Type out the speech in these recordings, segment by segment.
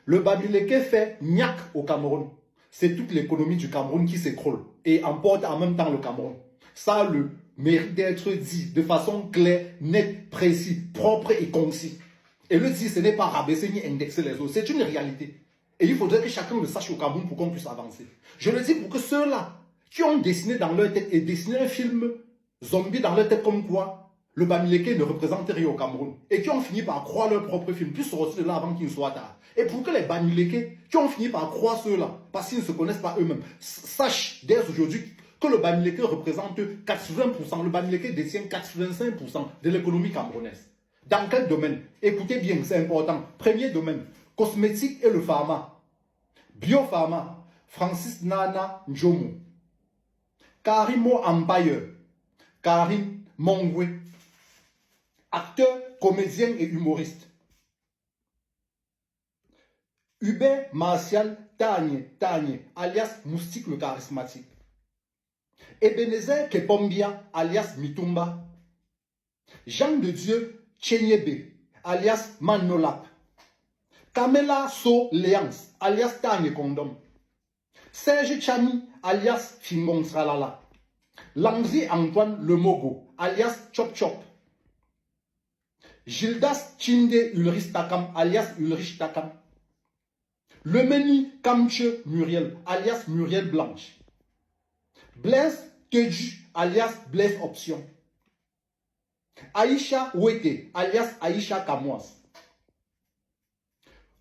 Le Bamileke fait niaque au Cameroun. C'est toute l'économie du Cameroun qui s'écroule et emporte en même temps le Cameroun. Ça a le mérite d'être dit de façon claire, nette, précise, propre et concis. Et le dire, ce n'est pas rabaisser ni indexer les autres. C'est une réalité. Et il faudrait que chacun le sache au Cameroun pour qu'on puisse avancer. Je le dis pour que ceux-là qui ont dessiné dans leur tête et dessiné un film zombie dans leur tête comme quoi le Bamileke ne représente rien au Cameroun et qui ont fini par croire leur propre film puissent sortir de là avant qu'il ne soit tard. Et pour que les Bamileke qui ont fini par croire ceux-là, parce qu'ils ne se connaissent pas eux-mêmes, sachent dès aujourd'hui que le Bamileke représente 80%, le Bamileke détient 85% de l'économie camerounaise. Dans quel domaine? Écoutez bien, c'est important. Premier domaine, cosmétique et le pharma. Biopharma, Francis Nana Njomo. Karimo Empire, Karim Mongwe. Acteur, comédien et humoriste. Hubert Martial Tanye, alias Moustique le charismatique. Ebenezer Kepombia, alias Mitumba. Jean de Dieu Chenyebe, alias Manolap. Kamela So Léance, alias Tanye Kondom. Serge Chami, alias Fingon Sralala. Landry Antoine Lemogo, alias Chop Chop. Gildas Chinde Ulrich Takam, alias Ulrich Takam. Lemeni Kamche Muriel, alias Muriel Blanche. Blaise Teju, alias Blaise Option. Aïcha Ouete, alias Aïcha Kamoas.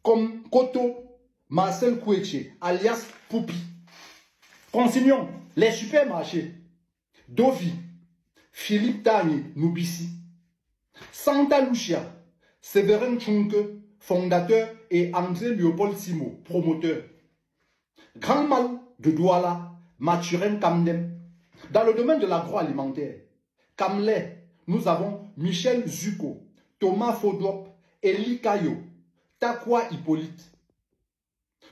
Comme Koto Marcel Koueche, alias Poupi. Continuons. Les supermarchés. Dovi, Philippe Tani Noubissi. Santa Lucia, Séverin Tchunke, fondateur, et André Léopold Simo, promoteur. Grand Mal de Douala, Mathurin Kamdem. Dans le domaine de l'agroalimentaire, Kamle, nous avons Michel Zuko, Thomas Fodop, Eli Kayo, Takwa Hippolyte.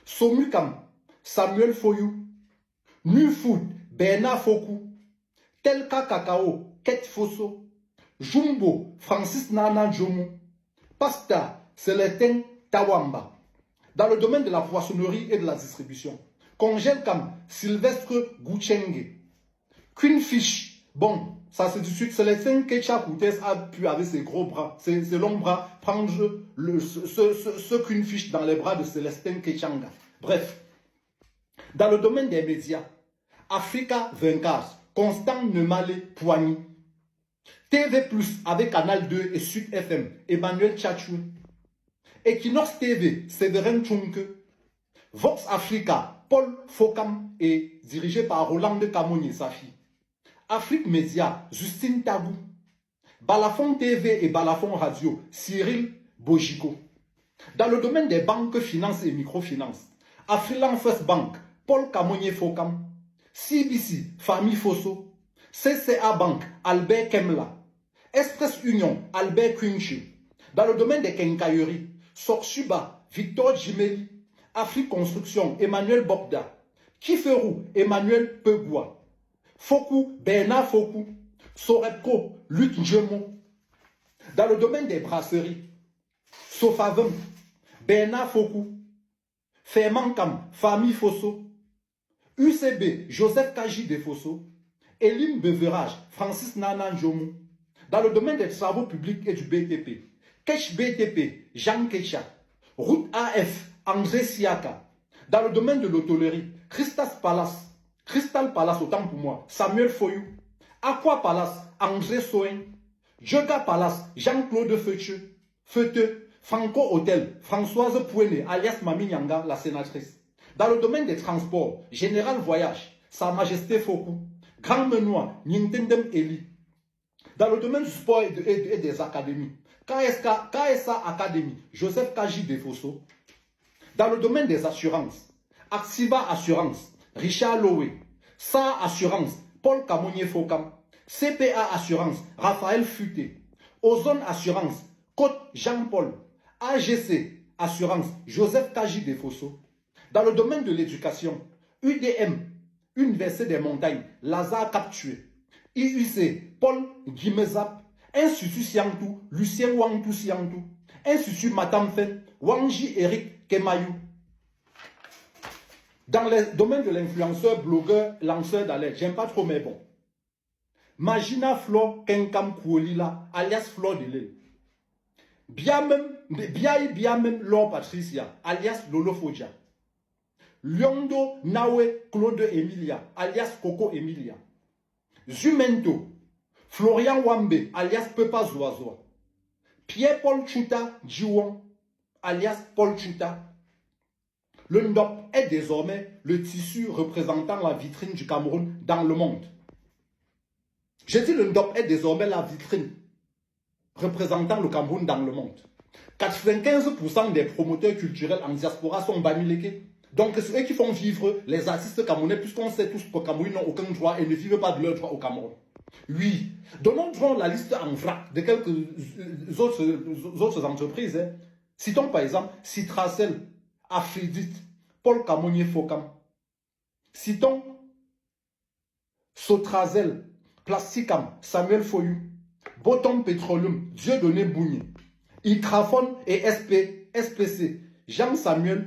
Somukam, Samuel Foyou. Nufood, Bernard Fokou. Telka Kakao, Ket Fosso. Jumbo, Francis Nana Djomo. Pasta, Célestin Tawamba. Dans le domaine de la poissonnerie et de la distribution, Congèle comme Sylvestre Gouchenge. Queen Fish, bon, ça c'est du sucre. Célestin Ketchapoutes a pu, avec ses gros bras, ses longs bras, prendre ce Queen Fish dans les bras de Célestin Ketchanga. Bref, dans le domaine des médias, Africa 24, Constant Nemale Poigny. TV Plus avec Canal 2 et Sud FM, Emmanuel Tchatchou. Equinox TV, Séverin Tchunke. Vox Africa, Paul Fokam et dirigé par Roland de Camoni Safi. Afrique Média, Justine Tabou. Balafon TV et Balafon Radio, Cyril Bojiko. Dans le domaine des banques, finances et microfinances, Afriland First Bank, Paul Camonier Fokam. CBC, Famille Fosso. CCA Bank, Albert Kemla. Express Union, Albert Quinchi. Dans le domaine des quincailleries, Sorsuba, Victor Jimeli. Afrique Construction, Emmanuel Bokda. Kiferou, Emmanuel Pegoua. Fokou, Bernard Fokou. Sorepko, Luc Njemo. Dans le domaine des brasseries, Sofavem, Bernard Fokou. Fermankam, Famille Fosso. UCB, Joseph Kaji de Fosso. Elim Beverage, Francis Nana Njomo. Dans le domaine des travaux publics et du BTP, Kesh BTP, Jean Kecha. Route AF, André Siaka. Dans le domaine de l'hôtellerie, Crystal Palace, autant pour moi, Samuel Foyou. Aqua Palace, André Soin. Joga Palace, Jean-Claude Feuteux. Franco Hôtel, Françoise Pouene, alias Mami Nyanga, la sénatrice. Dans le domaine des transports, Général Voyage, Sa Majesté Fokou. Grand Menoir, Nintendem Eli. Dans le domaine du sport et des académies, KSA Academy, Joseph Kaji Defosso. Dans le domaine des assurances, Axiva Assurance, Richard Lowe. SA Assurance, Paul Camonier Fokam. CPA Assurance, Raphaël Futé. Ozone Assurance, Côte Jean-Paul. AGC Assurance, Joseph Kaji Defosso. Dans le domaine de l'éducation, UDM, Université des Montagnes, Lazare Captué. IUC, Paul Guimezap. Institut Siantou, Lucien Wangtou Siantou. Institut Matamfen, Wangji Eric Kemayou. Dans le domaine de l'influenceur, blogueur, lanceur d'alerte, j'aime pas trop, mais bon. Magina Flo Kenkam Kouolila, alias Flo de l'île. Bien même Laure Patricia, alias Lolo Fodja. Lyondo Nawe Claude Emilia, alias Coco Emilia. Zumento, Florian Wambe, alias Pepa Zoazoa. Pierre-Paul Chuta Djiwon, alias Paul Chuta. Le Ndop est désormais le tissu représentant la vitrine du Cameroun dans le monde. Je dis le Ndop est désormais la vitrine représentant le Cameroun dans le monde. 95% des promoteurs culturels en diaspora sont bamileke. Donc c'est eux qui font vivre les artistes camerounais, puisqu'on sait tous qu'au Cameroun n'ont aucun droit et ne vivent pas de leurs droits au Cameroun. Oui, donnons la liste en vrac de quelques autres entreprises. Hein. Citons par exemple Citracel, Afridit, Paul Camonier Focam. Citons Sotrazel, Plasticam, Samuel Foyou, Bottom Petroleum, Dieudonné Bougny, Itrafon et SPC, Jean-Samuel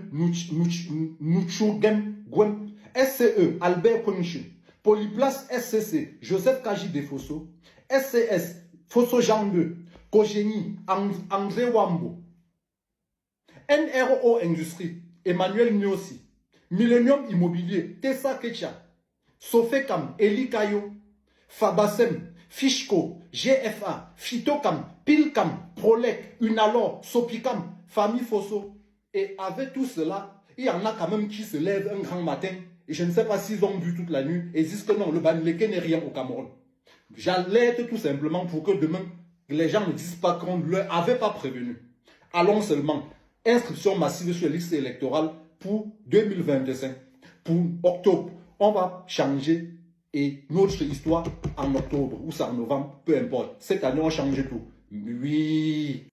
Nuchugem Gwem, SCE, Albert Konichi, Polyplace SCC, Joseph Kaji Defosso, SCS, Fosso Jean 2, Kogeni, André Wambo, NRO Industrie, Emmanuel Nyosi, Millennium Immobilier, Tessa Kecha, Sofecam, Eli Kayo, Fabasem, Fishco, GFA, Phytocam, Pilcam, Prolec, Unalor, Sopicam, Famille Fosso. Et avec tout cela, il y en a quand même qui se lèvent un grand matin et je ne sais pas s'ils ont bu toute la nuit et disent que non, le Bamileke n'est rien au Cameroun. J'alerte tout simplement pour que demain, les gens ne disent pas qu'on ne leur avait pas prévenu. Allons seulement. Inscription massive sur la liste électorale pour 2025. Pour octobre, on va changer et notre histoire en octobre ou c'est en novembre, peu importe. Cette année, on change tout. Oui.